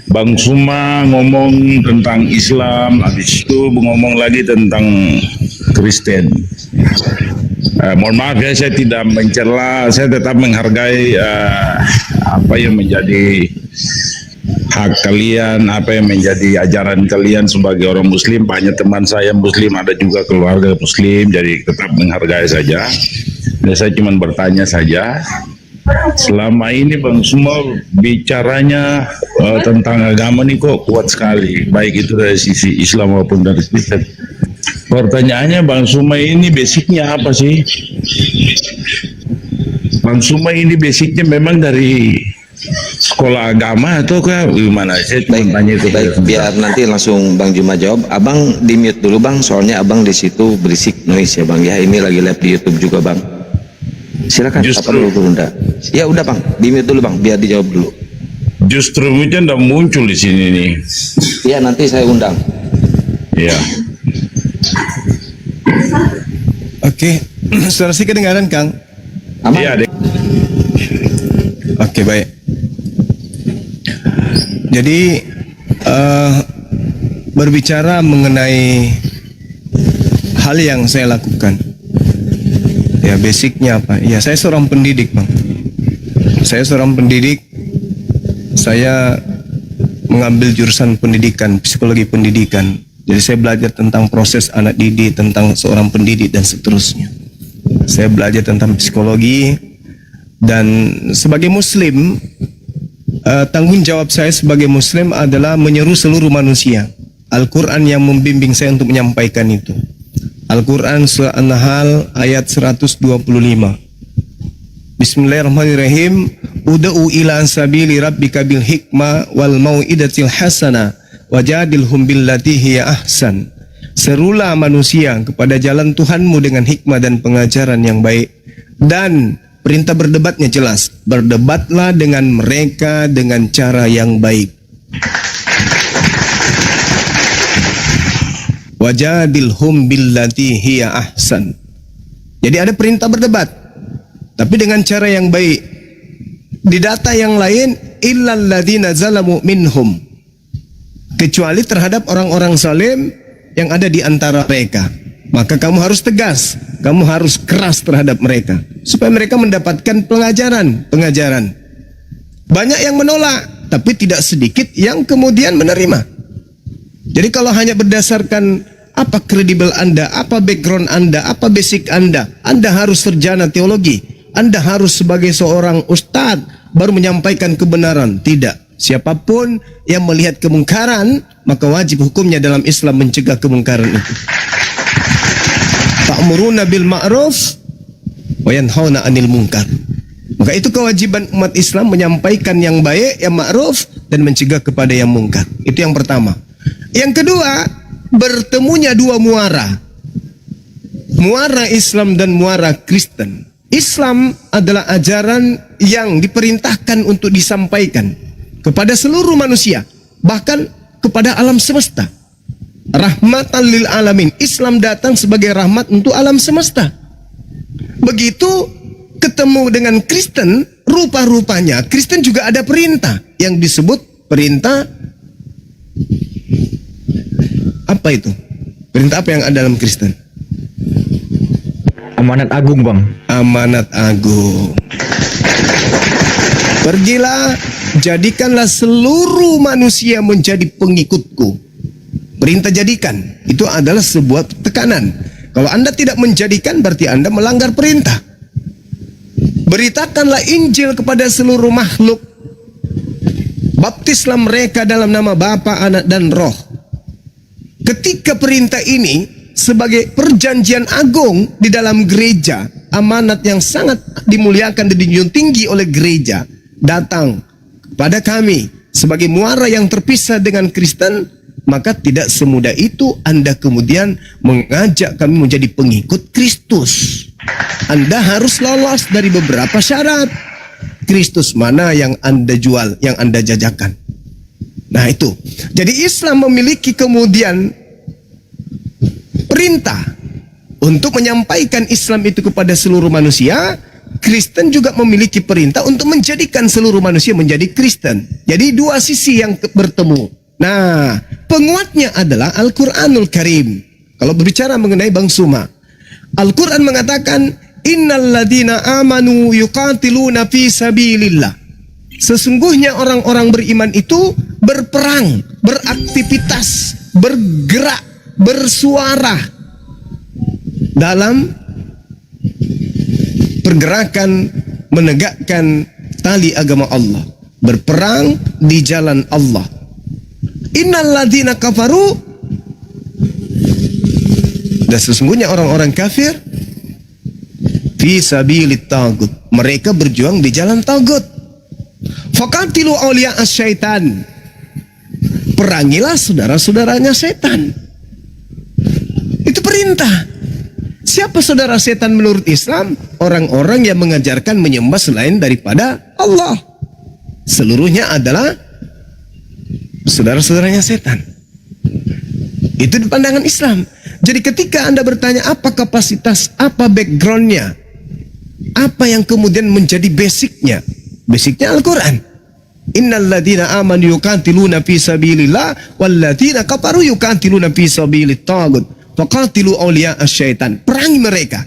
Bang Suma ngomong tentang Islam, habis itu ngomong lagi tentang Kristen. Mohon maaf ya, saya tidak mencela, saya tetap menghargai apa yang menjadi hak kalian, apa yang menjadi ajaran kalian sebagai orang Muslim. Banyak teman saya Muslim, ada juga keluarga Muslim, jadi tetap menghargai saja. Dan saya cuma bertanya saja, selama ini Bang Suma bicaranya tentang agama ini kok kuat sekali, baik itu dari sisi Islam maupun dari Kristen. Pertanyaannya, Bang Suma ini basicnya apa sih? Bang Suma ini basicnya memang dari sekolah agama atau gimana? Saya cuma tanya itu. Baik, biar nanti langsung Bang Juma jawab. Abang di mute dulu Bang, soalnya Abang di situ berisik noise ya Bang ya. Ini lagi live di YouTube juga Bang. Silakan. Justru, apa dulu Bunda? Ya udah Bang, di mute dulu Bang, biar dijawab dulu. Justru itu tidak muncul di sini nih. Iya, nanti saya undang. Ya. Oke, suara sih kedengaran Kang? Aman? Iya, Dek. Oke, baik. Jadi berbicara mengenai hal yang saya lakukan, ya basicnya apa? Ya saya seorang pendidik Bang. Saya seorang pendidik. Saya mengambil jurusan pendidikan, psikologi pendidikan. Jadi saya belajar tentang proses anak didik, tentang seorang pendidik dan seterusnya. Saya belajar tentang psikologi, dan sebagai Muslim, tanggung jawab saya sebagai Muslim adalah menyeru seluruh manusia. Al-Quran yang membimbing saya untuk menyampaikan itu. Al-Quran surah An-Nahl ayat 125. Bismillahirrahmanirrahim. Ud'u ila sabili rabbika bil hikmah wal mau'idatil hasanah wajadilhum billati hiya ahsan. Serulah manusia kepada jalan Tuhanmu dengan hikmah dan pengajaran yang baik. Dan perintah berdebatnya jelas. Berdebatlah dengan mereka dengan cara yang baik. Wajadilhum billati hiya ahsan. Jadi ada perintah berdebat, tapi dengan cara yang baik. Di data yang lain, illal ladzina zalamu minhum, kecuali terhadap orang-orang zalim yang ada di antara mereka. Maka kamu harus tegas, kamu harus keras terhadap mereka, supaya mereka mendapatkan pengajaran. Banyak yang menolak, tapi tidak sedikit yang kemudian menerima. Jadi kalau hanya berdasarkan apa kredibel Anda, apa background Anda, apa basic Anda harus sarjana teologi, Anda harus sebagai seorang ustadz baru menyampaikan kebenaran. Tidak. Siapapun yang melihat kemungkaran, maka wajib hukumnya dalam Islam mencegah kemungkaran itu. Ta'muruna bil ma'ruf wa yanhauna 'anil munkar. Maka itu kewajiban umat Islam, menyampaikan yang baik, yang ma'ruf, dan mencegah kepada yang mungkar. Itu yang pertama. Yang kedua, bertemunya dua muara. Muara Islam dan muara Kristen. Islam adalah ajaran yang diperintahkan untuk disampaikan kepada seluruh manusia, bahkan kepada alam semesta. Rahmatan lil alamin. Islam datang sebagai rahmat untuk alam semesta. Begitu ketemu dengan Kristen, rupa-rupanya Kristen juga ada perintah yang disebut perintah apa itu? Perintah apa yang ada dalam Kristen? Amanat agung Bang. Amanat agung. Pergilah, jadikanlah seluruh manusia menjadi pengikutku. Perintah jadikan itu adalah sebuah tekanan. Kalau Anda tidak menjadikan, berarti Anda melanggar perintah. Beritakanlah Injil kepada seluruh makhluk. Baptislah mereka dalam nama Bapa, Anak, dan Roh. Ketika perintah ini sebagai perjanjian agung di dalam gereja, amanat yang sangat dimuliakan dan dijunjung tinggi oleh gereja, datang pada kami sebagai muara yang terpisah dengan Kristen, maka tidak semudah itu Anda kemudian mengajak kami menjadi pengikut Kristus. Anda harus lolos dari beberapa syarat. Kristus mana yang Anda jual, yang Anda jajakan? Nah itu. Jadi Islam memiliki kemudian perintah untuk menyampaikan Islam itu kepada seluruh manusia. Kristen juga memiliki perintah untuk menjadikan seluruh manusia menjadi Kristen. Jadi dua sisi yang bertemu. Nah, penguatnya adalah Al-Quranul Karim. Kalau berbicara mengenai Bang Suma, Al-Quran mengatakan, Innal ladina amanu yuqatiluna fi sabilillah. Sesungguhnya orang-orang beriman itu berperang, beraktivitas, bergerak, bersuara dalam pergerakan menegakkan tali agama Allah, berperang di jalan Allah. Innal ladzina kafaru, dan sesungguhnya orang-orang kafir fi sabilit tagut, mereka berjuang di jalan tagut. Faqatilu awliya asyaitan, perangilah saudara-saudaranya setan. Itu perintah. Siapa saudara setan menurut Islam? Orang-orang yang mengajarkan menyembah selain daripada Allah. Seluruhnya adalah saudara-saudaranya setan. Itu di pandangan Islam. Jadi ketika Anda bertanya apa kapasitas, apa backgroundnya, apa yang kemudian menjadi basicnya? Basicnya Al-Quran. Innal ladzina amanu yuqatiluna fi sabilillah wal ladzina kafaru yuqatiluna fi sabilit tagut. Faqatilu awliya asyaitan. Perangi mereka.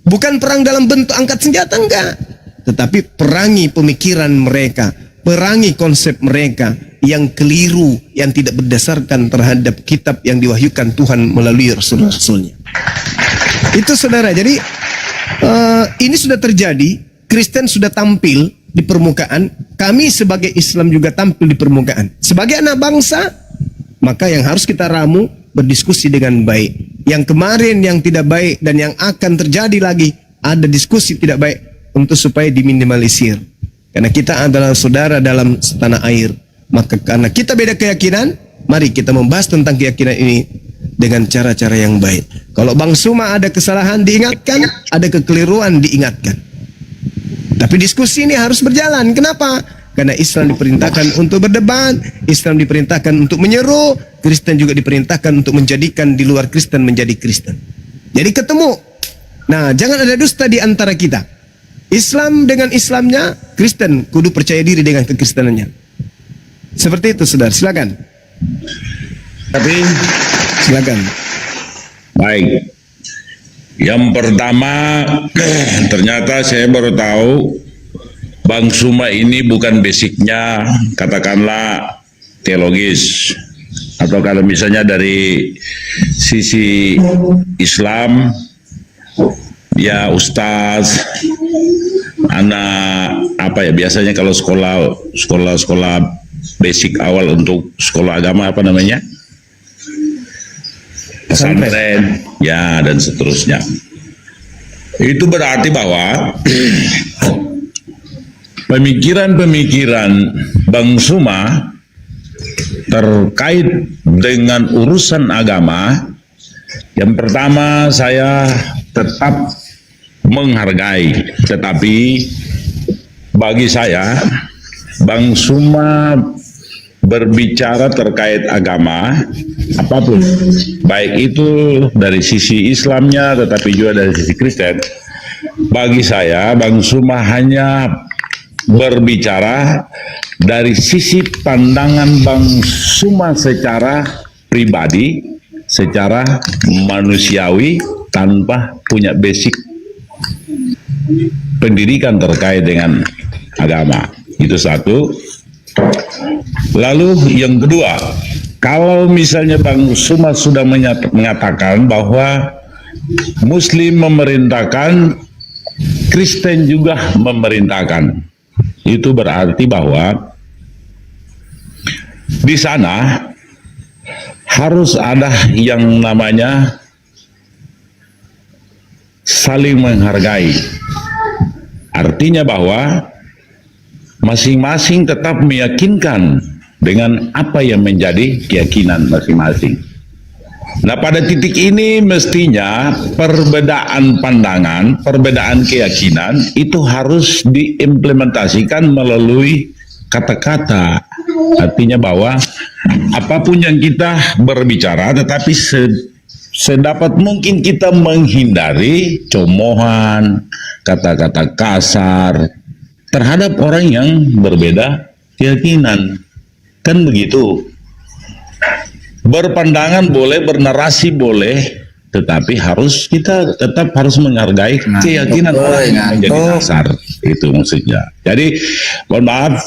Bukan perang dalam bentuk angkat senjata, enggak. Tetapi perangi pemikiran mereka, perangi konsep mereka yang keliru, yang tidak berdasarkan terhadap kitab yang diwahyukan Tuhan melalui Rasul-Rasulnya. Itu saudara. Jadi ini sudah terjadi. Kristen sudah tampil di permukaan. Kami sebagai Islam juga tampil di permukaan. Sebagai anak bangsa, maka yang harus kita ramu, berdiskusi dengan baik. Yang kemarin yang tidak baik dan yang akan terjadi lagi, ada diskusi tidak baik untuk supaya diminimalisir. Karena kita adalah saudara dalam setanah air. Maka karena kita beda keyakinan, mari kita membahas tentang keyakinan ini dengan cara-cara yang baik. Kalau Bang Suma ada kesalahan diingatkan, ada kekeliruan diingatkan. Tapi diskusi ini harus berjalan. Kenapa? Karena Islam diperintahkan untuk berdebat, Islam diperintahkan untuk menyeru, Kristen juga diperintahkan untuk menjadikan di luar Kristen menjadi Kristen. Jadi ketemu. Nah, jangan ada dusta di antara kita. Islam dengan Islamnya, Kristen kudu percaya diri dengan kekristenannya. Seperti itu, saudara. Silakan. Tapi Silakan. baik. Yang pertama, ternyata saya baru tahu Bang Suma ini bukan basicnya katakanlah teologis, atau kalau misalnya dari sisi Islam ya ustaz, anak apa ya biasanya kalau sekolah basic awal untuk sekolah agama apa namanya? Pesantren, ya dan seterusnya. Itu berarti bahwa pemikiran-pemikiran Bang Suma terkait dengan urusan agama, yang pertama saya tetap menghargai, tetapi bagi saya Bang Suma berbicara terkait agama apapun, baik itu dari sisi Islamnya tetapi juga dari sisi Kristen, bagi saya Bang Suma hanya berbicara dari sisi pandangan Bang Suma secara pribadi, secara manusiawi, tanpa punya basic pendidikan terkait dengan agama. Itu satu. Lalu yang kedua, kalau misalnya Bang Suma sudah mengatakan bahwa Muslim memerintahkan, Kristen juga memerintahkan, itu berarti bahwa di sana harus ada yang namanya saling menghargai. Artinya bahwa masing-masing tetap meyakinkan dengan apa yang menjadi keyakinan masing-masing. Nah, pada titik ini mestinya perbedaan pandangan, perbedaan keyakinan itu harus diimplementasikan melalui kata-kata. Artinya bahwa apapun yang kita berbicara, tetapi sedapat mungkin kita menghindari cemoohan, kata-kata kasar terhadap orang yang berbeda keyakinan. Kan begitu. Berpandangan boleh, bernarasi boleh, tetapi kita tetap harus menghargai keyakinan orang yang menjadi dasar. Itu maksudnya. Jadi mohon maaf,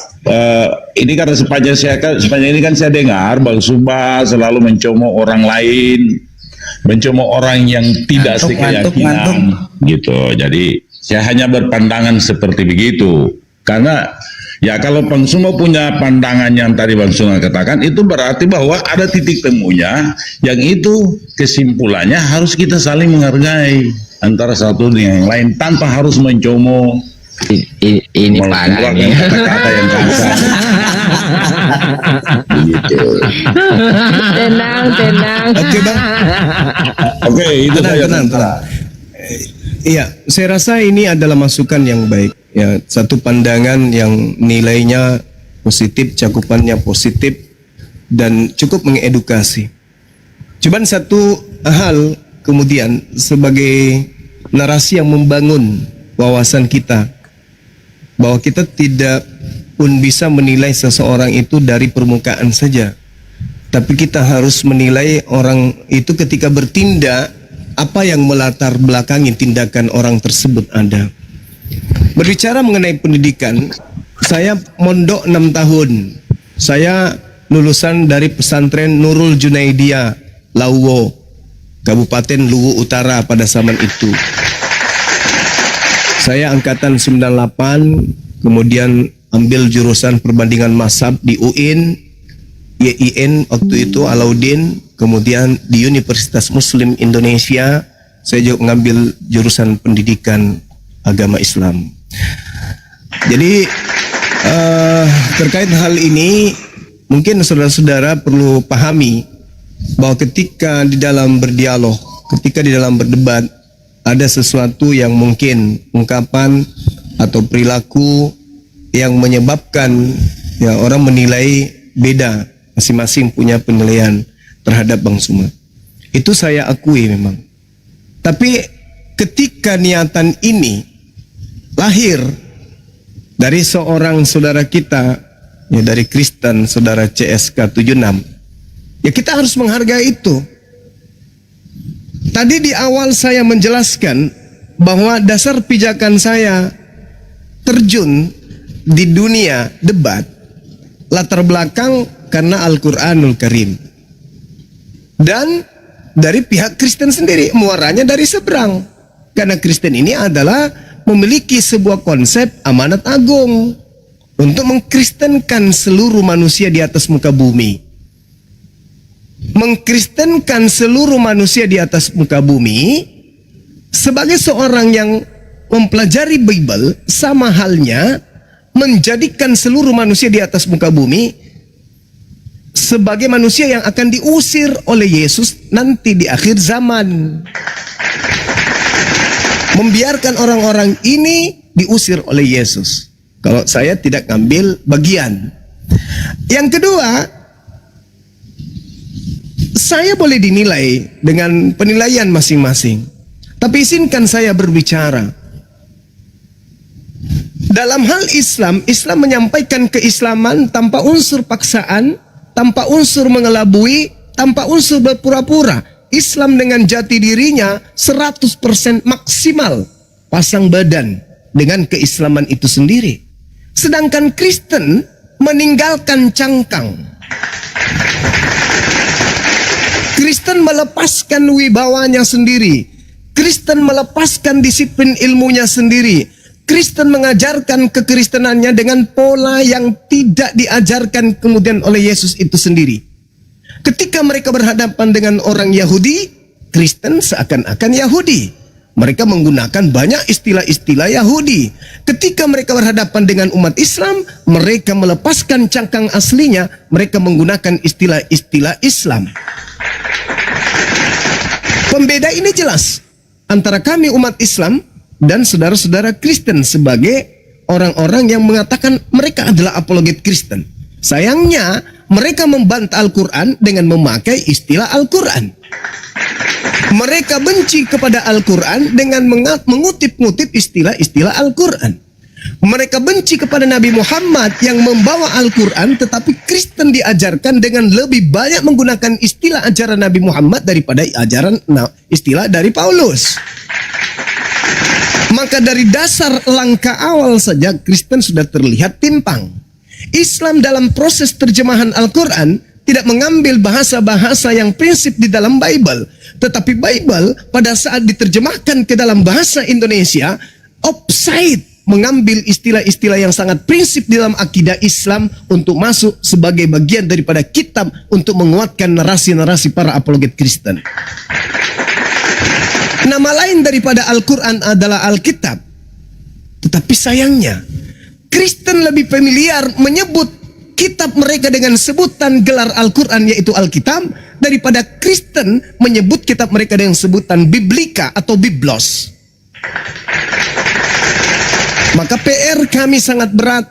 ini karena sepanjang ini kan saya dengar Bang Suba selalu mencomot orang lain, mencomot orang yang tidak sekeyakinan gitu. Jadi saya hanya berpandangan seperti begitu. Karena ya kalau Bang Suma punya pandangan yang tadi Bang Suma katakan, itu berarti bahwa ada titik temunya, yang itu kesimpulannya harus kita saling menghargai antara satu dengan yang lain tanpa harus mencomot. Ini parah nih. Kata-kata yang kasar. Begitu. Tenang. Oke Bang. Oke, itu saja. Tenang. Iya, saya rasa ini adalah masukan yang baik. Ya, satu pandangan yang nilainya positif, cakupannya positif, dan cukup mengedukasi. Cuman satu hal kemudian sebagai narasi yang membangun wawasan kita, bahwa kita tidak pun bisa menilai seseorang itu dari permukaan saja, tapi kita harus menilai orang itu ketika bertindak, apa yang melatar belakangi tindakan orang tersebut ada. Berbicara mengenai pendidikan, saya mondok 6 tahun. Saya lulusan dari pesantren Nurul Junaidiyah, Lauwo, Kabupaten Luwu Utara pada zaman itu. Saya angkatan 98, kemudian ambil jurusan perbandingan mazhab di UIN, YIN waktu itu Alauddin, kemudian di Universitas Muslim Indonesia saya juga mengambil jurusan pendidikan agama Islam. Jadi terkait hal ini mungkin saudara-saudara perlu pahami bahwa ketika di dalam berdialog, ketika di dalam berdebat, ada sesuatu yang mungkin ungkapan atau perilaku yang menyebabkan ya orang menilai beda, masing-masing punya penilaian terhadap Bang Suma. Itu saya akui memang. Tapi ketika niatan ini lahir dari seorang saudara kita, ya dari Kristen, saudara CSK 76, ya kita harus menghargai itu. Tadi di awal saya menjelaskan bahwa dasar pijakan saya terjun di dunia debat latar belakang karena Al-Quranul Karim, dan dari pihak Kristen sendiri, muaranya dari seberang, karena Kristen ini adalah memiliki sebuah konsep amanat agung untuk mengkristenkan seluruh manusia di atas muka bumi. Mengkristenkan seluruh manusia di atas muka bumi, sebagai seorang yang mempelajari Bible, sama halnya menjadikan seluruh manusia di atas muka bumi sebagai manusia yang akan diusir oleh Yesus nanti di akhir zaman. Membiarkan orang-orang ini diusir oleh Yesus kalau saya tidak ngambil bagian. Yang kedua, saya boleh dinilai dengan penilaian masing-masing, tapi izinkan saya berbicara. Dalam hal Islam, Islam menyampaikan keislaman tanpa unsur paksaan, tanpa unsur mengelabui, tanpa unsur berpura-pura. Islam dengan jati dirinya 100% maksimal pasang badan dengan keislaman itu sendiri. Sedangkan Kristen meninggalkan cangkang. Kristen melepaskan wibawanya sendiri. Kristen melepaskan disiplin ilmunya sendiri. Kristen mengajarkan kekristenannya dengan pola yang tidak diajarkan kemudian oleh Yesus itu sendiri. Ketika mereka berhadapan dengan orang Yahudi, Kristen seakan-akan Yahudi. Mereka menggunakan banyak istilah-istilah Yahudi. Ketika mereka berhadapan dengan umat Islam, mereka melepaskan cangkang aslinya, mereka menggunakan istilah-istilah Islam. Pembeda ini jelas antara kami umat Islam dan saudara-saudara Kristen sebagai orang-orang yang mengatakan mereka adalah apologet Kristen. Sayangnya mereka membantah Al-Quran dengan memakai istilah Al-Quran. Mereka benci kepada Al-Quran dengan mengutip-ngutip istilah-istilah Al-Quran. Mereka benci kepada Nabi Muhammad yang membawa Al-Quran, tetapi Kristen diajarkan dengan lebih banyak menggunakan istilah ajaran Nabi Muhammad daripada istilah dari Paulus. Maka dari dasar langkah awal saja Kristen sudah terlihat timpang. Islam dalam proses terjemahan Al-Quran tidak mengambil bahasa-bahasa yang prinsip di dalam Bible, tetapi Bible pada saat diterjemahkan ke dalam bahasa Indonesia offside, mengambil istilah-istilah yang sangat prinsip di dalam akidah Islam untuk masuk sebagai bagian daripada kitab untuk menguatkan narasi-narasi para apologet Kristen. Nama lain daripada Al-Quran adalah Alkitab. Tetapi sayangnya, Kristen lebih familiar menyebut kitab mereka dengan sebutan gelar Al-Quran yaitu Alkitab daripada Kristen menyebut kitab mereka dengan sebutan Biblika atau Biblos. Maka PR kami sangat berat.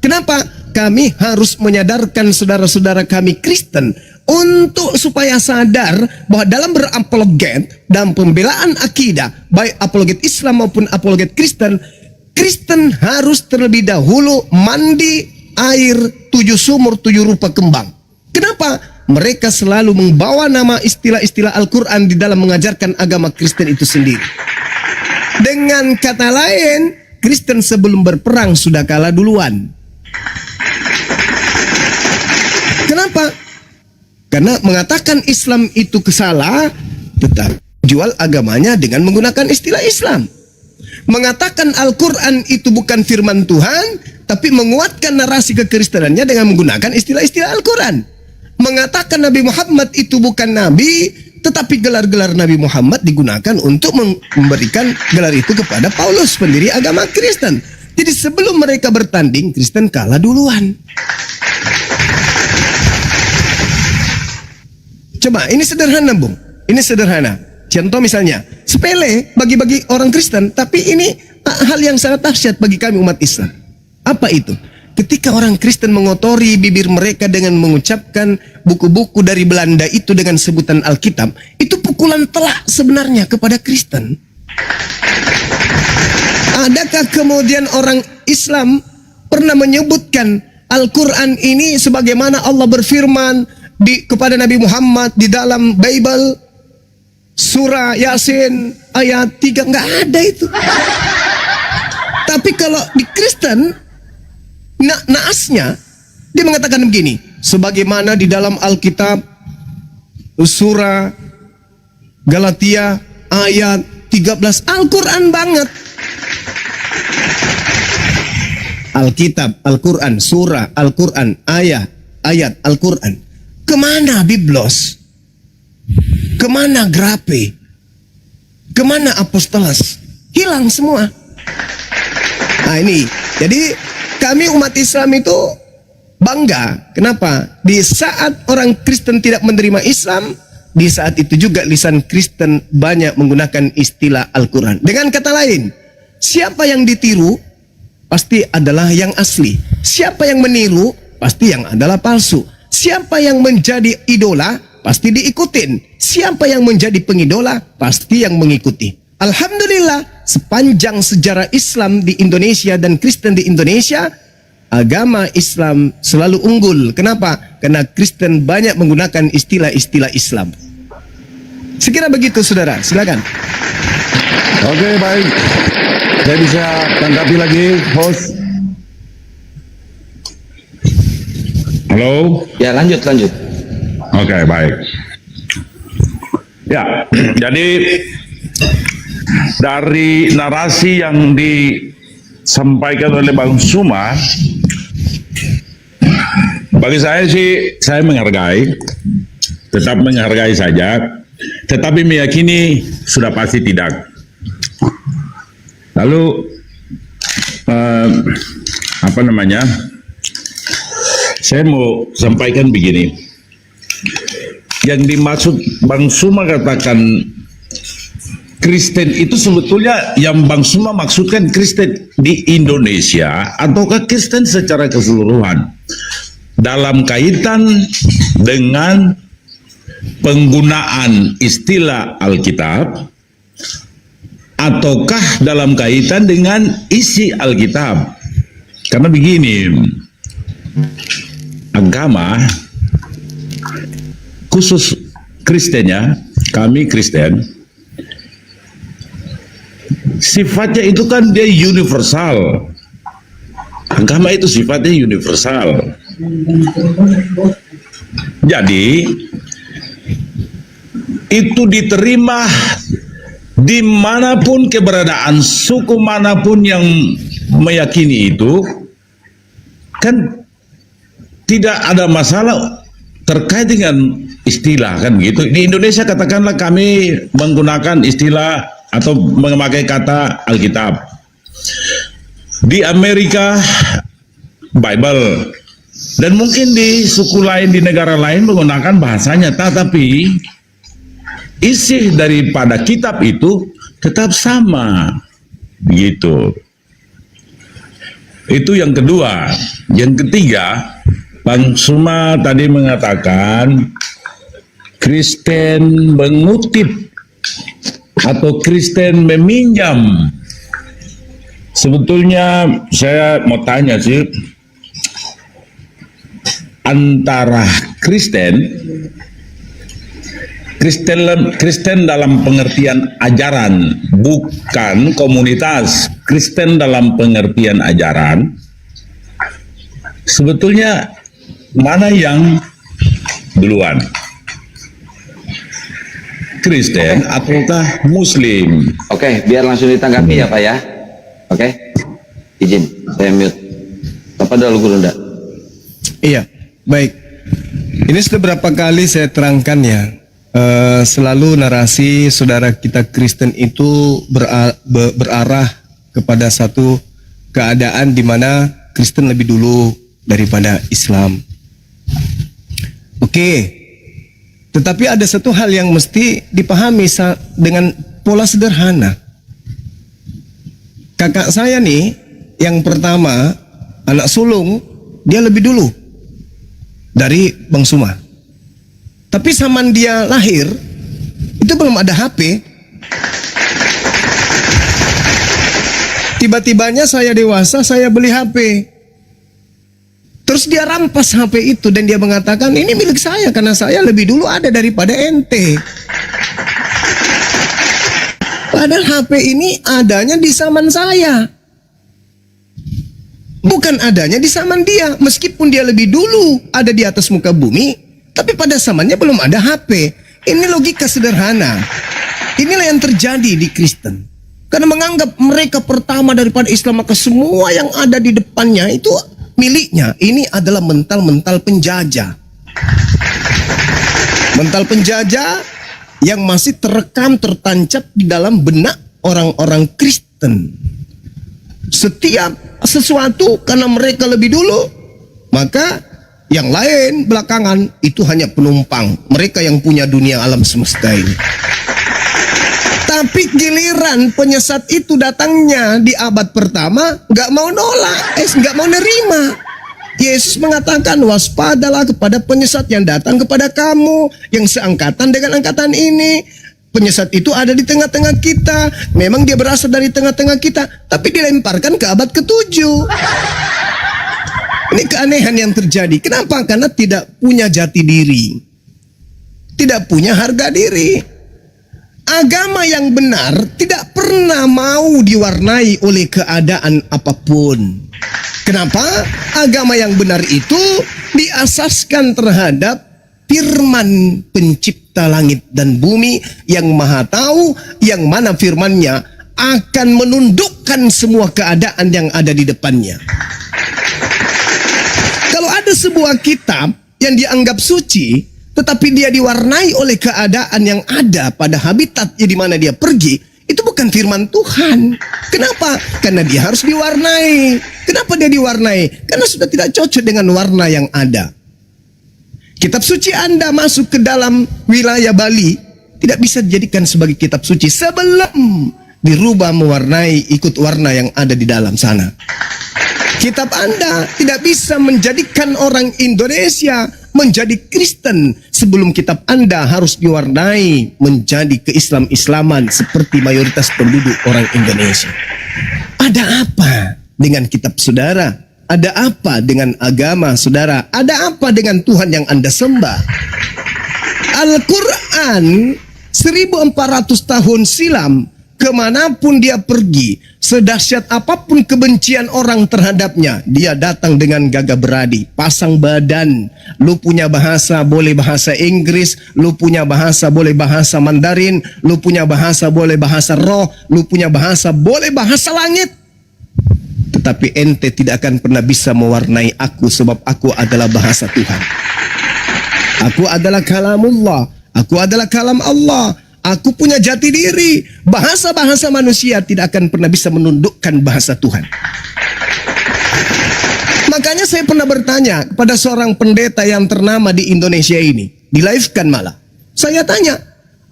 Kenapa? Kami harus menyadarkan saudara-saudara kami Kristen untuk supaya sadar bahwa dalam berapologet, dalam pembelaan akidah, baik apologet Islam maupun apologet Kristen, Kristen harus terlebih dahulu mandi air 7 sumur 7 rupa kembang. Kenapa? Mereka selalu membawa nama istilah-istilah Al-Quran di dalam mengajarkan agama Kristen itu sendiri. Dengan kata lain, Kristen sebelum berperang sudah kalah duluan. Kenapa? Karena mengatakan Islam itu kesalah, tetap jual agamanya dengan menggunakan istilah Islam. Mengatakan Al-Quran itu bukan firman Tuhan, tapi menguatkan narasi kekristenannya dengan menggunakan istilah-istilah Al-Quran. Mengatakan Nabi Muhammad itu bukan Nabi, tetapi gelar-gelar Nabi Muhammad digunakan untuk memberikan gelar itu kepada Paulus, pendiri agama Kristen. Jadi sebelum mereka bertanding, Kristen kalah duluan. Coba, ini sederhana, Bung. Ini sederhana. Contoh misalnya, sepele bagi orang Kristen, tapi ini hal yang sangat dahsyat bagi kami umat Islam. Apa itu? Ketika orang Kristen mengotori bibir mereka dengan mengucapkan buku-buku dari Belanda itu dengan sebutan Alkitab, itu pukulan telak sebenarnya kepada Kristen. Adakah kemudian orang Islam pernah menyebutkan Al-Quran ini sebagaimana Allah berfirman kepada Nabi Muhammad di dalam Bible surah Yasin ayat 3? Nggak ada itu. Tapi kalau di Kristen, naasnya dia mengatakan begini, sebagaimana di dalam Alkitab surah Galatia ayat 13, Al-Quran banget. Alkitab, Al-Quran, surah, Al-Quran, ayat Al-Quran. Kemana Biblos? Kemana Grape? Kemana Apostolos? Hilang semua. Nah ini, jadi kami umat Islam itu bangga. Kenapa? Di saat orang Kristen tidak menerima Islam, di saat itu juga lisan Kristen banyak menggunakan istilah Al-Quran. Dengan kata lain, siapa yang ditiru pasti adalah yang asli. Siapa yang meniru pasti yang adalah palsu. Siapa yang menjadi idola pasti diikutin. Siapa yang menjadi pengidola pasti yang mengikuti. Alhamdulillah, sepanjang sejarah Islam di Indonesia dan Kristen di Indonesia, agama Islam selalu unggul. Kenapa? Karena Kristen banyak menggunakan istilah-istilah Islam. Sekira begitu, saudara. Silakan. Oke, baik. Saya bisa tanggapi lagi, host. Halo? Ya, lanjut. Oke, baik. Ya, jadi dari narasi yang disampaikan oleh Bang Suma, bagi saya sih, saya menghargai, tetap menghargai saja, tetapi meyakini sudah pasti tidak. Lalu, saya mau sampaikan begini. Yang dimaksud Bang Suma katakan Kristen itu sebetulnya yang Bang Suma maksudkan Kristen di Indonesia ataukah Kristen secara keseluruhan dalam kaitan dengan penggunaan istilah Alkitab ataukah dalam kaitan dengan isi Alkitab. Karena begini, agama khusus Kristen ya, kami Kristen, sifatnya itu kan dia universal. Agama itu sifatnya universal. Jadi itu diterima dimanapun keberadaan suku manapun yang meyakini itu, kan tidak ada masalah terkait dengan istilah kan gitu. Di Indonesia katakanlah kami menggunakan istilah atau memakai kata Alkitab. Di Amerika Bible, dan mungkin di suku lain di negara lain menggunakan bahasanya, tetapi isi daripada kitab itu tetap sama begitu. Itu yang kedua. Yang ketiga, Bang Suma tadi mengatakan Kristen mengutip atau Kristen meminjam. Sebetulnya saya mau tanya sih, antara Kristen dalam pengertian ajaran, bukan komunitas. Kristen dalam pengertian ajaran, sebetulnya mana yang duluan? Kristen ataukah Muslim? Oke, biar langsung ditanggapi ya Pak ya. Oke, izin saya mute. Bapak dulu guru enggak? Iya, baik. Ini sudah berapa kali saya terangkan ya. Selalu narasi saudara kita Kristen itu berarah kepada satu keadaan di mana Kristen lebih dulu daripada Islam. Oke, tetapi ada satu hal yang mesti dipahami dengan pola sederhana. Kakak saya nih, yang pertama, anak sulung, dia lebih dulu dari Bang Suma. Tapi zaman dia lahir, itu belum ada HP. Tiba-tibanya saya dewasa, saya beli HP. Terus dia rampas HP itu dan dia mengatakan, ini milik saya karena saya lebih dulu ada daripada ente. Padahal HP ini adanya di zaman saya. Bukan adanya di zaman dia. Meskipun dia lebih dulu ada di atas muka bumi, tapi pada zamannya belum ada HP. Ini logika sederhana. Inilah yang terjadi di Kristen. Karena menganggap mereka pertama daripada Islam, maka semua yang ada di depannya itu miliknya. Ini adalah mental-mental penjajah. Mental penjajah yang masih terekam, tertancap di dalam benak orang-orang Kristen. Setiap sesuatu karena mereka lebih dulu, maka yang lain belakangan itu hanya penumpang. Mereka yang punya dunia alam semesta ini. Tapi giliran penyesat itu datangnya di abad pertama, nggak mau nolak, nggak mau nerima. Yesus mengatakan, waspadalah kepada penyesat yang datang kepada kamu, yang seangkatan dengan angkatan ini. Penyesat itu ada di tengah-tengah kita. Memang dia berasal dari tengah-tengah kita, tapi dilemparkan ke abad ke-7. Ini keanehan yang terjadi. Kenapa? Karena tidak punya jati diri, tidak punya harga diri. Agama yang benar tidak pernah mau diwarnai oleh keadaan apapun. Kenapa? Agama yang benar itu diasaskan terhadap firman pencipta langit dan bumi yang maha tahu, yang mana firmannya akan menundukkan semua keadaan yang ada di depannya. Kalau ada sebuah kitab yang dianggap suci, tetapi dia diwarnai oleh keadaan yang ada pada habitatnya di mana dia pergi, itu bukan firman Tuhan. Kenapa? Karena dia harus diwarnai. Kenapa dia diwarnai? Karena sudah tidak cocok dengan warna yang ada. Kitab suci Anda masuk ke dalam wilayah Bali, tidak bisa dijadikan sebagai kitab suci sebelum dirubah mewarnai ikut warna yang ada di dalam sana. Kitab Anda tidak bisa menjadikan orang Indonesia menjadi Kristen sebelum kitab Anda harus diwarnai menjadi keislam-islaman seperti mayoritas penduduk orang Indonesia? Ada apa dengan kitab saudara? Ada apa dengan agama saudara? Ada apa dengan Tuhan yang Anda sembah? Al-Quran 1400 tahun silam, kemanapun dia pergi, sedahsyat apapun kebencian orang terhadapnya, dia datang dengan gagah berani, pasang badan. Lu punya bahasa, boleh bahasa Inggris. Lu punya bahasa, boleh bahasa Mandarin. Lu punya bahasa, boleh bahasa roh. Lu punya bahasa, boleh bahasa langit. Tetapi ente tidak akan pernah bisa mewarnai aku, sebab aku adalah bahasa Tuhan. Aku adalah kalamullah. Aku adalah kalam Allah. Aku punya jati diri. Bahasa-bahasa manusia tidak akan pernah bisa menundukkan bahasa Tuhan. Makanya saya pernah bertanya kepada seorang pendeta yang ternama di Indonesia ini. Di-live-kan malah. Saya tanya,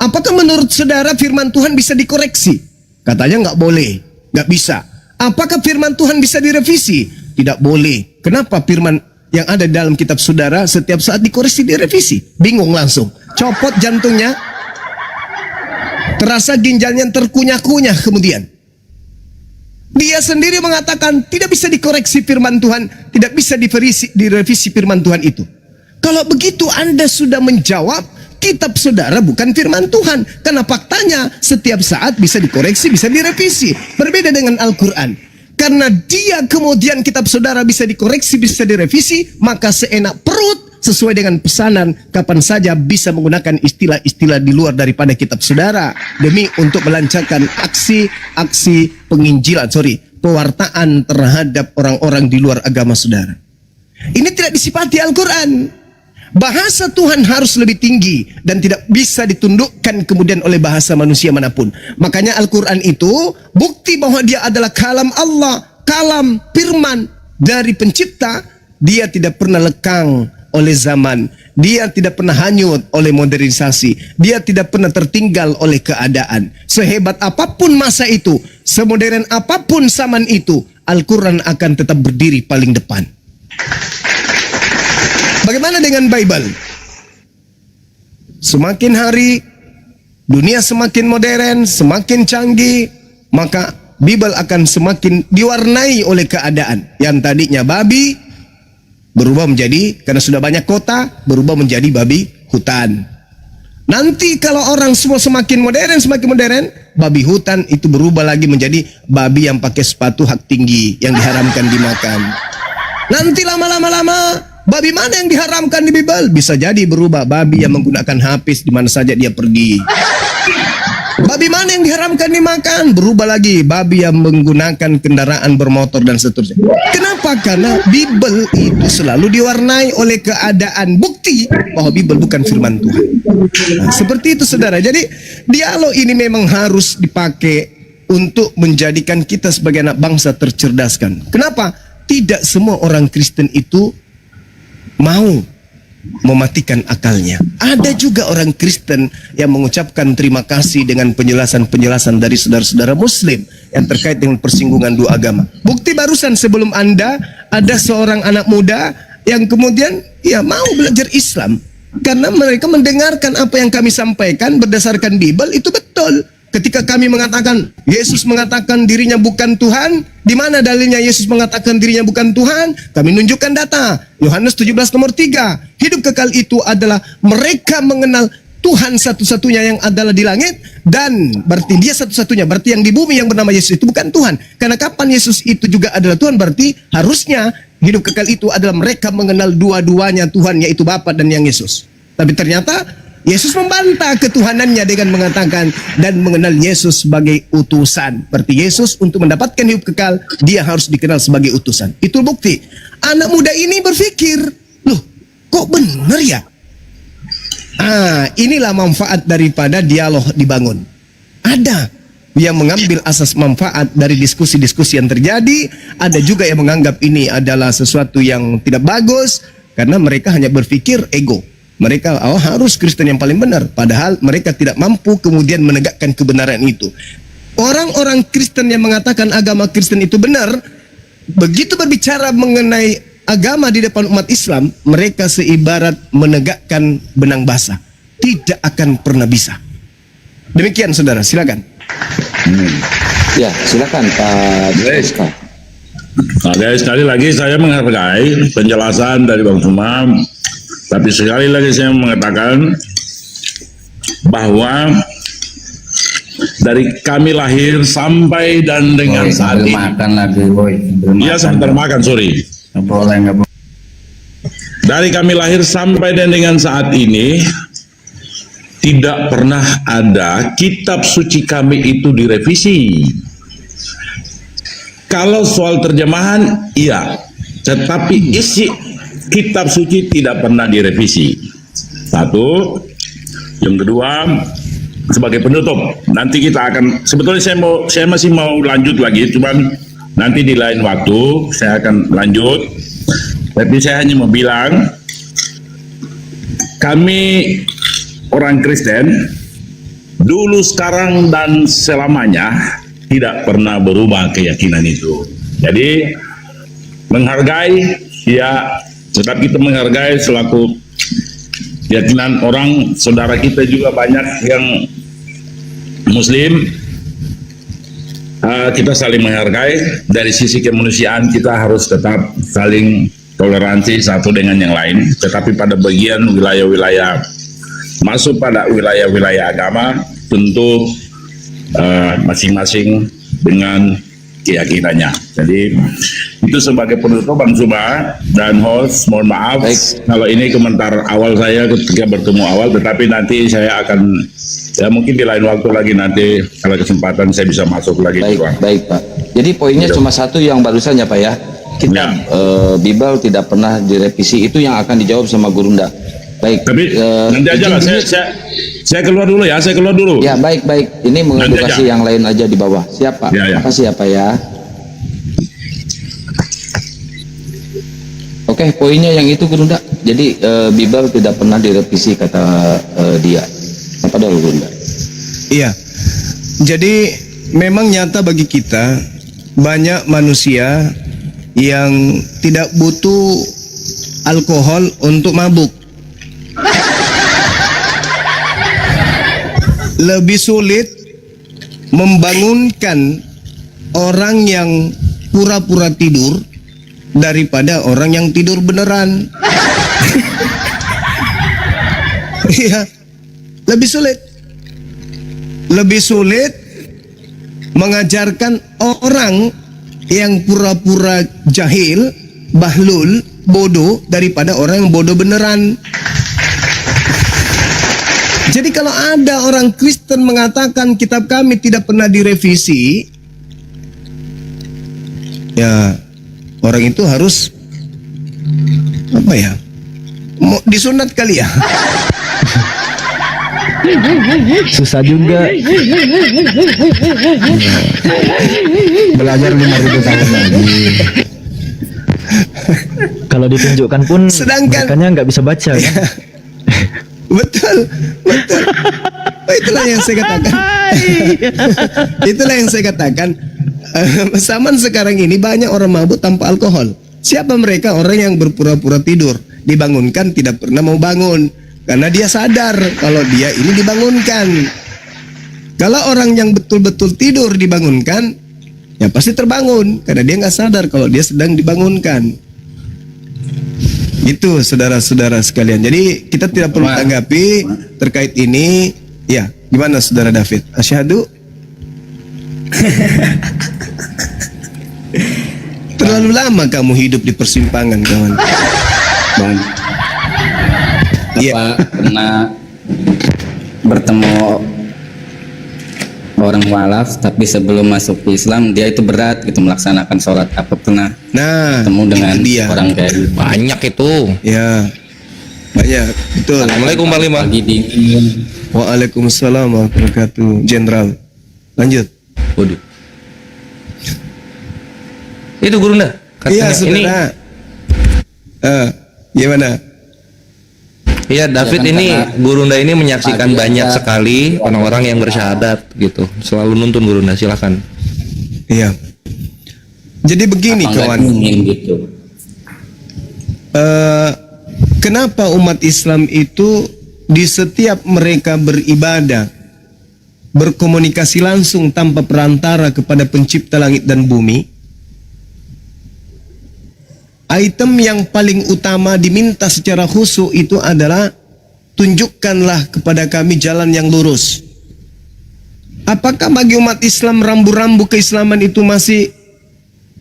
apakah menurut saudara firman Tuhan bisa dikoreksi? Katanya nggak boleh, nggak bisa. Apakah firman Tuhan bisa direvisi? Tidak boleh. Kenapa firman yang ada di dalam kitab saudara setiap saat dikoreksi, direvisi? Bingung langsung. Copot jantungnya. Terasa ginjalnya terkunyah-kunyah kemudian. Dia sendiri mengatakan tidak bisa dikoreksi firman Tuhan, tidak bisa direvisi firman Tuhan itu. Kalau begitu Anda sudah menjawab kitab saudara bukan firman Tuhan. Karena faktanya setiap saat bisa dikoreksi, bisa direvisi. Berbeda dengan Al-Quran. Karena dia kemudian kitab saudara bisa dikoreksi, bisa direvisi, maka seenak perut sesuai dengan pesanan kapan saja bisa menggunakan istilah-istilah di luar daripada kitab saudara demi untuk melancarkan aksi pewartaan terhadap orang-orang di luar agama saudara. Ini tidak disifati Al-Quran. Bahasa Tuhan harus lebih tinggi dan tidak bisa ditundukkan kemudian oleh bahasa manusia manapun. Makanya Al-Quran itu bukti bahwa dia adalah kalam Allah, kalam firman dari pencipta. Dia tidak pernah lekang oleh zaman. Dia tidak pernah hanyut oleh modernisasi. Dia tidak pernah tertinggal oleh keadaan. Sehebat apapun masa itu, semodern apapun zaman itu, Al-Quran akan tetap berdiri paling depan. Bagaimana dengan Bible? Semakin hari dunia semakin modern, semakin canggih, maka Bible akan semakin diwarnai oleh keadaan. Yang tadinya babi berubah menjadi, karena sudah banyak kota, berubah menjadi babi hutan. Nanti kalau orang semua semakin modern, babi hutan itu berubah lagi menjadi babi yang pakai sepatu hak tinggi yang diharamkan dimakan. Nanti lama-lama babi mana yang diharamkan di Bible? Bisa jadi berubah babi yang menggunakan habis di mana saja dia pergi. Babi mana yang diharamkan dimakan? Berubah lagi babi yang menggunakan kendaraan bermotor dan seterusnya. Kenapa? Karena Bible itu selalu diwarnai oleh keadaan. Bukti bahwa Bible bukan firman Tuhan. Nah, seperti itu saudara. Jadi dialog ini memang harus dipakai untuk menjadikan kita sebagai anak bangsa tercerdaskan. Kenapa? Tidak semua orang Kristen itu mau mematikan akalnya. Ada juga orang Kristen yang mengucapkan terima kasih dengan penjelasan-penjelasan dari saudara-saudara Muslim yang terkait dengan persinggungan dua agama. Bukti barusan sebelum Anda ada seorang anak muda yang kemudian mau belajar Islam karena mereka mendengarkan apa yang kami sampaikan berdasarkan Bible itu betul. Ketika kami mengatakan Yesus mengatakan dirinya bukan Tuhan, di mana dalilnya Yesus mengatakan dirinya bukan Tuhan? Kami menunjukkan data. Yohanes 17 nomor 3. Hidup kekal itu adalah mereka mengenal Tuhan satu-satunya yang adalah di langit, dan berarti dia satu-satunya. Berarti yang di bumi yang bernama Yesus itu bukan Tuhan. Karena kapan Yesus itu juga adalah Tuhan, berarti harusnya hidup kekal itu adalah mereka mengenal dua-duanya Tuhan, yaitu Bapa dan yang Yesus. Tapi ternyata Yesus membantah ketuhanannya dengan mengatakan dan mengenal Yesus sebagai utusan. Berarti Yesus untuk mendapatkan hidup kekal, dia harus dikenal sebagai utusan. Itu bukti. Anak muda ini berpikir, loh kok benar ya? Inilah manfaat daripada dialog dibangun. Ada yang mengambil asas manfaat dari diskusi-diskusi yang terjadi. Ada juga yang menganggap ini adalah sesuatu yang tidak bagus karena mereka hanya berpikir ego. Mereka harus Kristen yang paling benar. Padahal mereka tidak mampu kemudian menegakkan kebenaran itu. Orang-orang Kristen yang mengatakan agama Kristen itu benar, begitu berbicara mengenai agama di depan umat Islam, mereka seibarat menegakkan benang basah. Tidak akan pernah bisa. Demikian saudara, silakan. Ya, silakan Pak Diska. Oke, sekali lagi saya menghargai penjelasan dari Bang Sumam, tapi sekali lagi saya mengatakan bahwa dari kami lahir sampai dan dengan saat ini. Makan lagi, boy. Iya, sebentar makan, sorry. Nggak boleh. Dari kami lahir sampai dan dengan saat ini, tidak pernah ada kitab suci kami itu direvisi. Kalau soal terjemahan, iya. Tetapi isi kitab suci tidak pernah direvisi. Satu. Yang kedua, sebagai penutup, nanti kita akan, sebetulnya saya masih mau lanjut lagi, cuman nanti di lain waktu saya akan lanjut. Tapi saya hanya mau bilang, kami orang Kristen dulu, sekarang, dan selamanya tidak pernah berubah keyakinan itu. Jadi menghargai, ya tetap kita menghargai selaku keyakinan orang saudara kita juga banyak yang Muslim. Kita saling menghargai. Dari sisi kemanusiaan kita harus tetap saling toleransi satu dengan yang lain. Tetapi pada bagian wilayah-wilayah masuk pada wilayah-wilayah agama, tentu masing-masing dengan keyakinannya. Jadi itu sebagai penutup Bang Suma dan host, mohon maaf kalau ini komentar awal saya ketika bertemu awal, tetapi nanti saya akan, ya mungkin di lain waktu lagi, nanti kalau kesempatan saya bisa masuk lagi. Baik Pak. Jadi poinnya cuma satu yang barusan ya Pak ya. Kitab Bible tidak pernah direvisi, itu yang akan dijawab sama Gurunda. Baik. Tapi nanti aja lah, saya keluar dulu ya, saya keluar dulu. Ya baik. Ini mengedukasi yang lain aja di bawah. Siap Pak. Ya. Makasih ya Pak ya. Oke, poinnya yang itu Gurunda. Jadi Bible tidak pernah direvisi kata dia. Apa dulu Gurunda? Iya. Jadi memang nyata bagi kita, banyak manusia yang tidak butuh alkohol untuk mabuk. Lebih sulit membangunkan orang yang pura-pura tidur daripada orang yang tidur beneran. Iya, lebih sulit. Lebih sulit mengajarkan orang yang pura-pura jahil, bahlul, bodoh daripada orang yang bodoh beneran. Jadi kalau ada orang Kristen mengatakan kitab kami tidak pernah direvisi, ya orang itu harus apa ya? Mau disunat kali ya? Susah juga. Belajar 5.000 tahun lagi. Kalau ditunjukkan pun makanya nggak bisa baca kan? Betul. Oh, itulah yang saya katakan. Itulah yang saya katakan. Zaman sekarang ini banyak orang mabuk tanpa alkohol. Siapa mereka? Orang yang berpura-pura tidur, dibangunkan tidak pernah mau bangun, karena dia sadar kalau dia ini dibangunkan. Kalau orang yang betul-betul tidur dibangunkan, ya pasti terbangun, karena dia nggak sadar kalau dia sedang dibangunkan. Itu saudara-saudara sekalian. Jadi kita tidak perlu tanggapi terkait ini. Ya, gimana saudara David? Asyhadu. Terlalu lama kamu hidup di persimpangan, kawan. Bang, Bapak pernah bertemu orang walaf, tapi sebelum masuk ke Islam dia itu berat gitu melaksanakan sholat. Apa pernah ketemu dengan orang kayak gitu? Banyak itu. Ya, banyak. Betul. Assalamualaikum Bang Lima. Pagi dingin. Waalaikumsalam warahmatullahi wabarakatuh. Jenderal, lanjut. Waduh. Itu Gurunda. Iya, Katanya ini. Gimana? Iya, David Ya kan, ini karena Gurunda ini menyaksikan pagi banyak ada sekali orang-orang yang bersyahadat gitu. Selalu nuntun Gurunda, silakan. Iya. Jadi begini Apa nggak kawan. dingin gitu? kenapa umat Islam itu di setiap mereka beribadah, berkomunikasi langsung tanpa perantara kepada pencipta langit dan bumi, item yang paling utama diminta secara khusyuk itu adalah tunjukkanlah kepada kami jalan yang lurus. Apakah bagi umat Islam rambu-rambu keislaman itu masih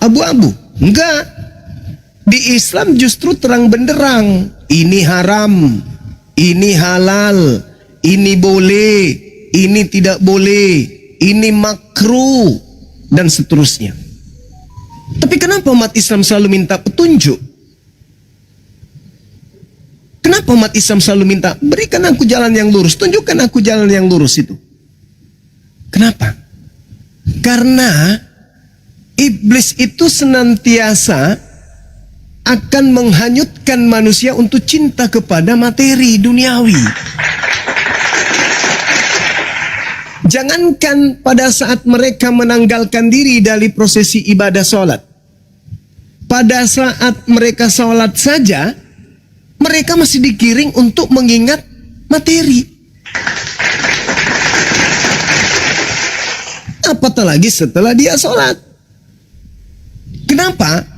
abu-abu? Enggak. Di Islam justru terang benderang. Ini haram, ini halal, ini boleh, ini tidak boleh, ini makruh, dan seterusnya. Tapi kenapa umat Islam selalu minta petunjuk? Kenapa umat Islam selalu minta, berikan aku jalan yang lurus, tunjukkan aku jalan yang lurus itu? Kenapa? Karena iblis itu senantiasa akan menghanyutkan manusia untuk cinta kepada materi duniawi. Jangankan pada saat mereka menanggalkan diri dari prosesi ibadah sholat, pada saat mereka sholat saja, mereka masih digiring untuk mengingat materi. Apatah lagi setelah dia sholat. Kenapa?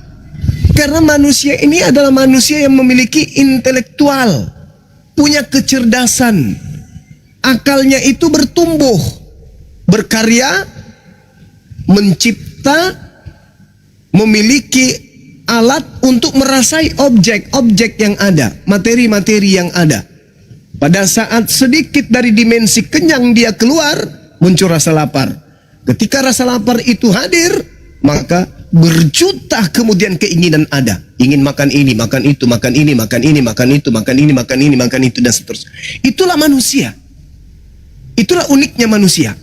Karena manusia ini adalah manusia yang memiliki intelektual, punya kecerdasan, akalnya itu bertumbuh, berkarya, mencipta, memiliki alat untuk merasai objek-objek yang ada, materi-materi yang ada. Pada saat sedikit dari dimensi kenyang dia keluar, muncul rasa lapar. Ketika rasa lapar itu hadir, maka berjuta kemudian keinginan ada. Ingin makan ini, makan itu, makan ini, makan ini, makan itu, makan ini, makan ini, makan itu, dan seterusnya. Itulah manusia. Itulah uniknya manusia.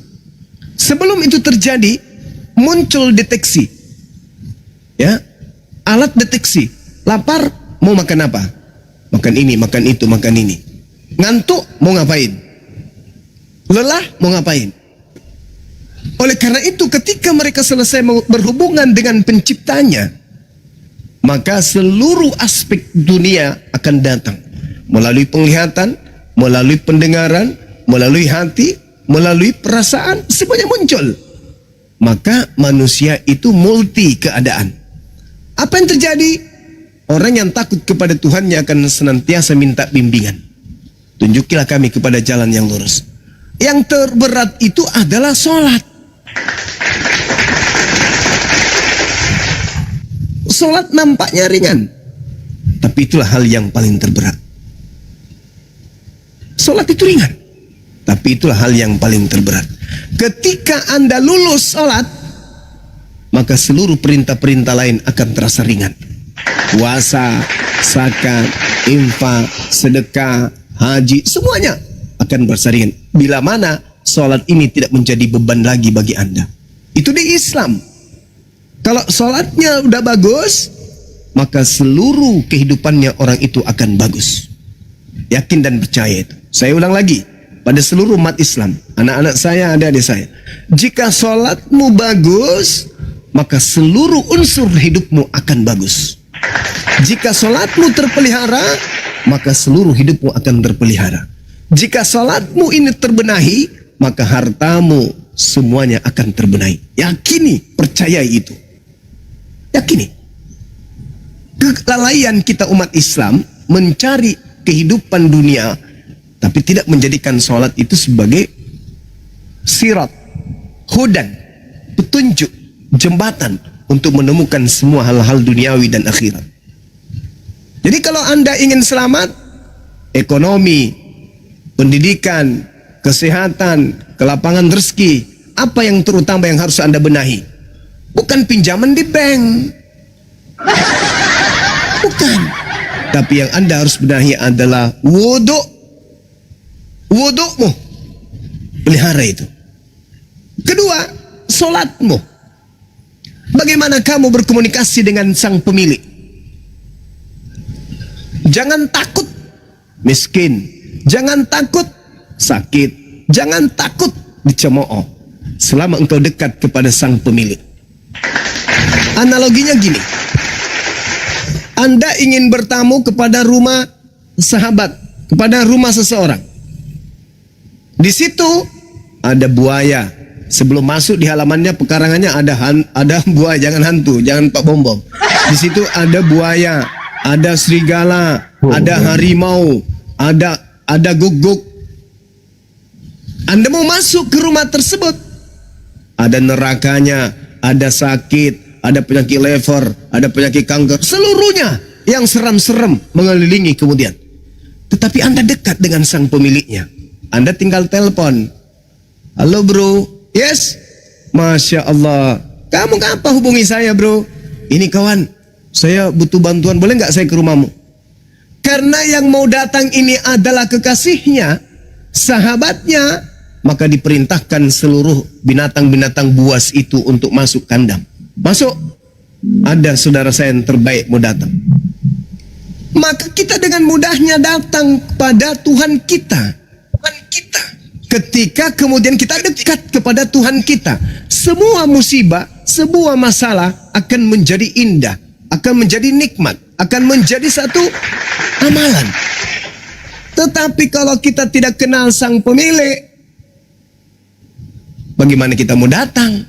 Sebelum itu terjadi, muncul deteksi. Ya, alat deteksi. Lapar, mau makan apa? Makan ini, makan itu, makan ini. Ngantuk, mau ngapain? Lelah, mau ngapain? Oleh karena itu, ketika mereka selesai berhubungan dengan penciptanya, maka seluruh aspek dunia akan datang. Melalui penglihatan, melalui pendengaran, melalui hati, melalui perasaan, semuanya muncul. Maka manusia itu multi keadaan. Apa yang terjadi? Orang yang takut kepada Tuhannya akan senantiasa minta bimbingan. Tunjukilah kami kepada jalan yang lurus. Yang terberat itu adalah sholat. Sholat nampaknya ringan, tapi itulah hal yang paling terberat. Sholat itu ringan, tapi itulah hal yang paling terberat. Ketika Anda lulus sholat, maka seluruh perintah-perintah lain akan terasa ringan. Puasa, zakat, infak, sedekah, haji, semuanya akan terasa ringan. Bila mana sholat ini tidak menjadi beban lagi bagi Anda. Itu di Islam. Kalau sholatnya udah bagus, maka seluruh kehidupannya orang itu akan bagus. Yakin dan percaya itu. Saya ulang lagi, pada seluruh umat Islam, anak-anak saya, adik-adik saya, jika sholatmu bagus, maka seluruh unsur hidupmu akan bagus. Jika sholatmu terpelihara, maka seluruh hidupmu akan terpelihara. Jika sholatmu ini terbenahi, maka hartamu semuanya akan terbenahi. Yakini, percayai itu. Yakini. Kelalaian kita umat Islam mencari kehidupan dunia, tapi tidak menjadikan sholat itu sebagai sirat, hudan, petunjuk, jembatan untuk menemukan semua hal-hal duniawi dan akhirat. Jadi kalau Anda ingin selamat, ekonomi, pendidikan, kesehatan, kelapangan rezeki, apa yang terutama yang harus Anda benahi? Bukan pinjaman di bank. Bukan. Tapi yang Anda harus benahi adalah wudhu. Wudhumu. Pelihara itu. Kedua, solatmu. Bagaimana kamu berkomunikasi dengan sang pemilik? Jangan takut miskin. Jangan takut sakit. Jangan takut dicemooh. Selama engkau dekat kepada sang pemilik. Analoginya gini. Anda ingin bertamu kepada rumah sahabat, kepada rumah seseorang. Di situ ada buaya. Sebelum masuk di halamannya, pekarangannya ada buaya, jangan hantu, jangan Pak Bom Bom. Di situ ada buaya, ada serigala, ada harimau, ada guguk. Anda mau masuk ke rumah tersebut, ada nerakanya, ada sakit, ada penyakit lever, ada penyakit kanker, seluruhnya yang seram-seram mengelilingi kemudian. Tetapi Anda dekat dengan sang pemiliknya. Anda tinggal telepon. Halo bro, yes, Masya Allah. Kamu apa hubungi saya bro? Ini kawan, saya butuh bantuan, boleh nggak saya ke rumahmu? Karena yang mau datang ini adalah kekasihnya, sahabatnya, maka diperintahkan seluruh binatang-binatang buas itu untuk masuk kandang. Masuk, ada saudara saya yang terbaik mau datang. Maka kita dengan mudahnya datang pada Tuhan kita. Ketika kemudian kita dekat kepada Tuhan kita, semua musibah, sebuah masalah akan menjadi indah, akan menjadi nikmat, akan menjadi satu amalan. Tetapi kalau kita tidak kenal sang pemilik, bagaimana kita mau datang?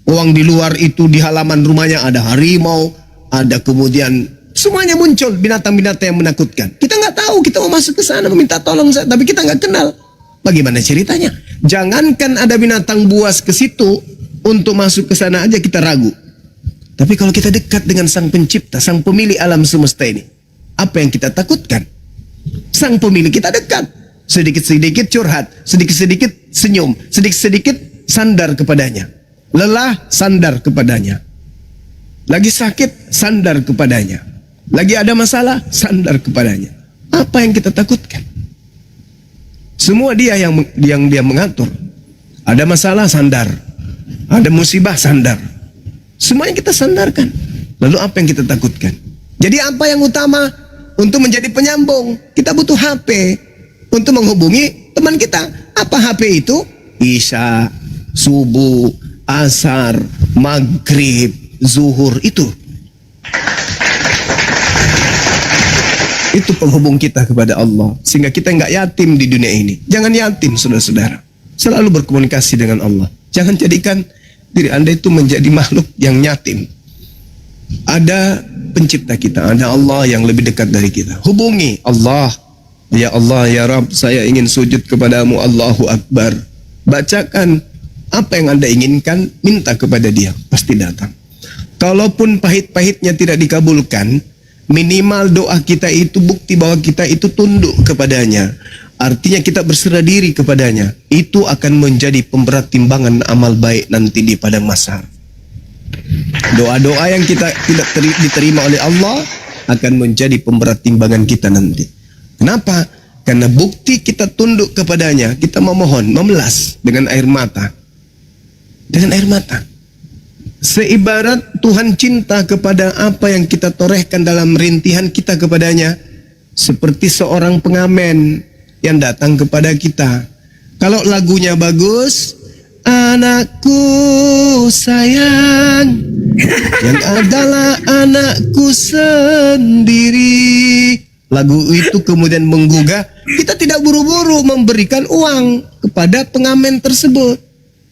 Uang di luar itu, di halaman rumahnya ada harimau, ada kemudian semuanya muncul binatang-binatang yang menakutkan. Kita nggak tahu, kita mau masuk ke sana meminta tolong, tapi kita nggak kenal. Bagaimana ceritanya? Jangankan ada binatang buas ke situ, untuk masuk ke sana aja kita ragu. Tapi kalau kita dekat dengan sang pencipta, sang pemilik alam semesta ini, apa yang kita takutkan? Sang pemilik kita dekat. Sedikit-sedikit curhat, sedikit-sedikit senyum, sedikit-sedikit sandar kepadanya. Lelah, sandar kepadanya. Lagi sakit, sandar kepadanya. Lagi ada masalah, sandar kepadanya. Apa yang kita takutkan? Semua dia yang dia mengatur. Ada masalah, sandar. Ada musibah, sandar. Semuanya kita sandarkan. Lalu apa yang kita takutkan? Jadi apa yang utama untuk menjadi penyambung? Kita butuh HP untuk menghubungi teman kita. Apa HP itu? Isya, subuh, asar, maghrib, zuhur, itu penghubung kita kepada Allah, sehingga kita nggak yatim di dunia ini. Jangan yatim, saudara-saudara. Selalu berkomunikasi dengan Allah. Jangan jadikan diri Anda itu menjadi makhluk yang yatim. Ada pencipta kita, ada Allah yang lebih dekat dari kita. Hubungi Allah. Ya Allah, ya Rabb, saya ingin sujud kepadamu, Allahu Akbar. Bacakan apa yang Anda inginkan, minta kepada Dia, pasti datang. Kalaupun pahit-pahitnya tidak dikabulkan, minimal doa kita itu bukti bahwa kita itu tunduk kepadanya. Artinya kita berserah diri kepadanya. Itu akan menjadi pemberat timbangan amal baik nanti di padang mahsyar. Doa-doa yang kita tidak diterima oleh Allah akan menjadi pemberat timbangan kita nanti. Kenapa? Karena bukti kita tunduk kepadanya, kita memohon, memelas dengan air mata. Dengan air mata. Seibarat Tuhan cinta kepada apa yang kita torehkan dalam rintihan kita kepadanya, seperti seorang pengamen yang datang kepada kita. Kalau lagunya bagus, anakku sayang, yang adalah anakku sendiri. Lagu itu kemudian menggugah, kita tidak buru-buru memberikan uang kepada pengamen tersebut.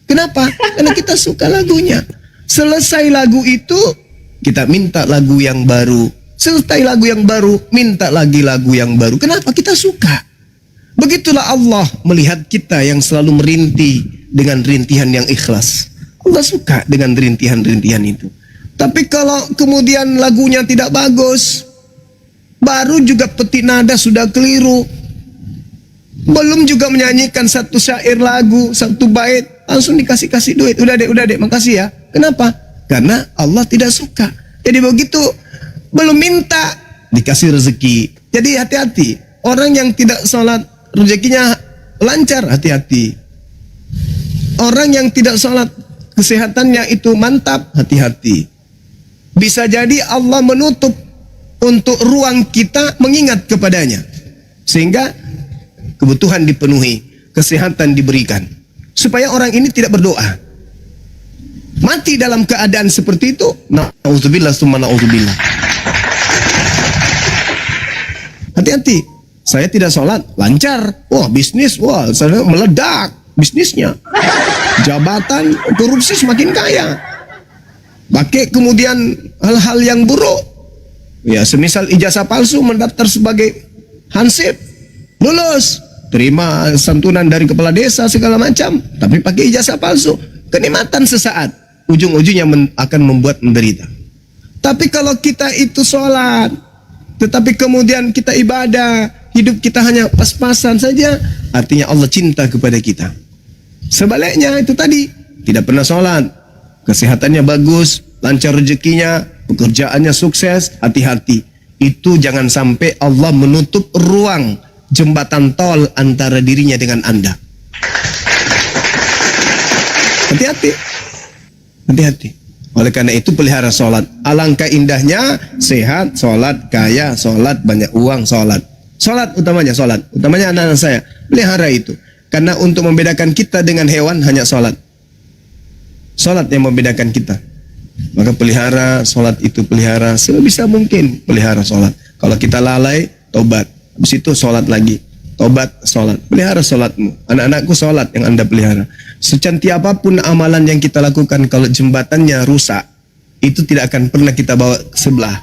Kenapa? Karena kita suka lagunya. Selesai lagu itu, kita minta lagu yang baru. Selesai lagu yang baru, minta lagi lagu yang baru. Kenapa? Kita suka. Begitulah Allah melihat kita yang selalu merintih dengan rintihan yang ikhlas. Allah suka dengan rintihan-rintihan itu. Tapi kalau kemudian lagunya tidak bagus, baru juga petik nada sudah keliru, belum juga menyanyikan satu syair lagu, satu bait, langsung dikasih duit. Udah dek, makasih ya. Kenapa? Karena Allah tidak suka. Jadi begitu belum minta, dikasih rezeki. Jadi hati-hati. Orang yang tidak sholat, rezekinya lancar, hati-hati. Orang yang tidak sholat, kesehatannya itu mantap, hati-hati. Bisa jadi Allah menutup untuk ruang kita mengingat kepadanya, sehingga kebutuhan dipenuhi, kesehatan diberikan, supaya orang ini tidak berdoa. Mati dalam keadaan seperti itu, na'udzubillah summa na'udzubillah. Hati-hati. Saya tidak sholat, lancar. Wah, bisnis, wah, saya meledak bisnisnya. Jabatan, korupsi semakin kaya. Pakai kemudian hal-hal yang buruk. Ya, semisal ijazah palsu mendaftar sebagai hansip, lulus, terima santunan dari kepala desa segala macam, tapi pakai ijazah palsu. Kenikmatan sesaat, ujung-ujungnya akan membuat menderita. Tapi kalau kita itu sholat, tetapi kemudian kita ibadah, hidup kita hanya pas-pasan saja, artinya Allah cinta kepada kita. Sebaliknya itu tadi, tidak pernah sholat, kesehatannya bagus, lancar rezekinya, pekerjaannya sukses, hati-hati. Itu jangan sampai Allah menutup ruang jembatan tol antara dirinya dengan Anda. Hati-hati. Hati-hati. Oleh karena itu pelihara sholat. Alangkah indahnya sehat, sholat, kaya, sholat, banyak uang, sholat. Sholat utamanya, sholat. Utamanya anak-anak saya. Pelihara itu. Karena untuk membedakan kita dengan hewan hanya sholat. Sholat yang membedakan kita. Maka pelihara sholat itu, pelihara sebisa mungkin pelihara sholat. Kalau kita lalai, tobat. Habis itu sholat lagi. Tobat, sholat. Pelihara sholatmu. Anak-anakku sholat yang Anda pelihara. Secantik apapun amalan yang kita lakukan, kalau jembatannya rusak, itu tidak akan pernah kita bawa ke sebelah.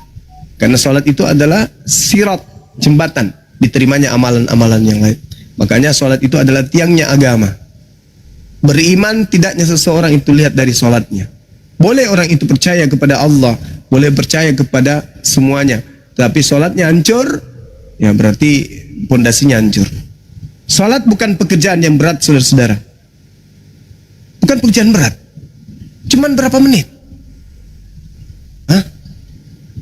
Karena sholat itu adalah sirat, jembatan, diterimanya amalan-amalan yang lain. Makanya sholat itu adalah tiangnya agama. Beriman tidaknya seseorang itu lihat dari sholatnya. Boleh orang itu percaya kepada Allah, boleh percaya kepada semuanya, tapi sholatnya hancur, ya berarti pondasinya hancur. Sholat bukan pekerjaan yang berat, saudara-saudara. Bukan pekerjaan berat. Cuman berapa menit? Hah?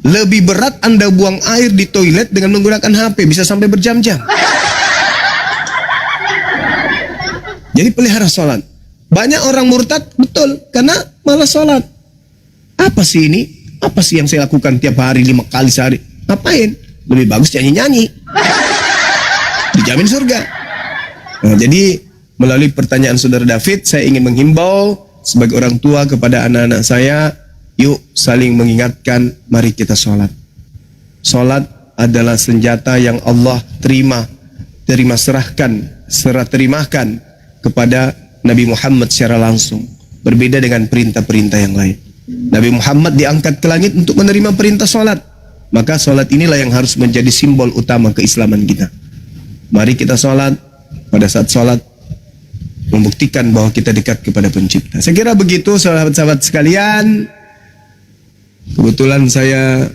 Lebih berat Anda buang air di toilet dengan menggunakan HP, bisa sampai berjam-jam. Jadi pelihara sholat. Banyak orang murtad, betul, karena malas sholat. Apa sih ini? Apa sih yang saya lakukan tiap hari 5 kali sehari? Ngapain? Lebih bagus nyanyi-nyanyi. Dijamin surga. Nah, jadi melalui pertanyaan saudara David, saya ingin menghimbau sebagai orang tua kepada anak-anak saya, yuk saling mengingatkan, mari kita sholat. Sholat adalah senjata yang Allah serah terimakan kepada Nabi Muhammad secara langsung. Berbeda dengan perintah-perintah yang lain. Nabi Muhammad diangkat ke langit untuk menerima perintah sholat. Maka sholat inilah yang harus menjadi simbol utama keislaman kita. Mari kita sholat. Pada saat sholat, membuktikan bahwa kita dekat kepada pencipta. Saya kira begitu sahabat-sahabat sekalian. Kebetulan saya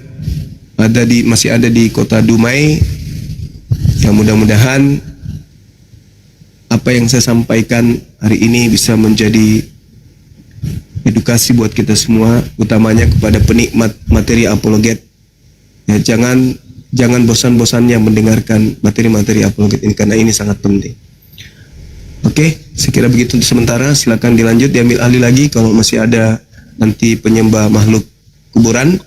masih ada di kota Dumai. Yang mudah-mudahan apa yang saya sampaikan hari ini bisa menjadi edukasi buat kita semua, utamanya kepada penikmat materi apologet. Ya, jangan bosan-bosannya mendengarkan materi-materi apologet ini, karena ini sangat penting. Oke, saya kira begitu untuk sementara. Silakan dilanjut, diambil alih lagi. Kalau masih ada nanti penyembah makhluk kuburan,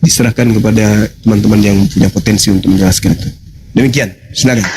diserahkan kepada teman-teman yang punya potensi untuk menjelaskan itu. Demikian, silakan.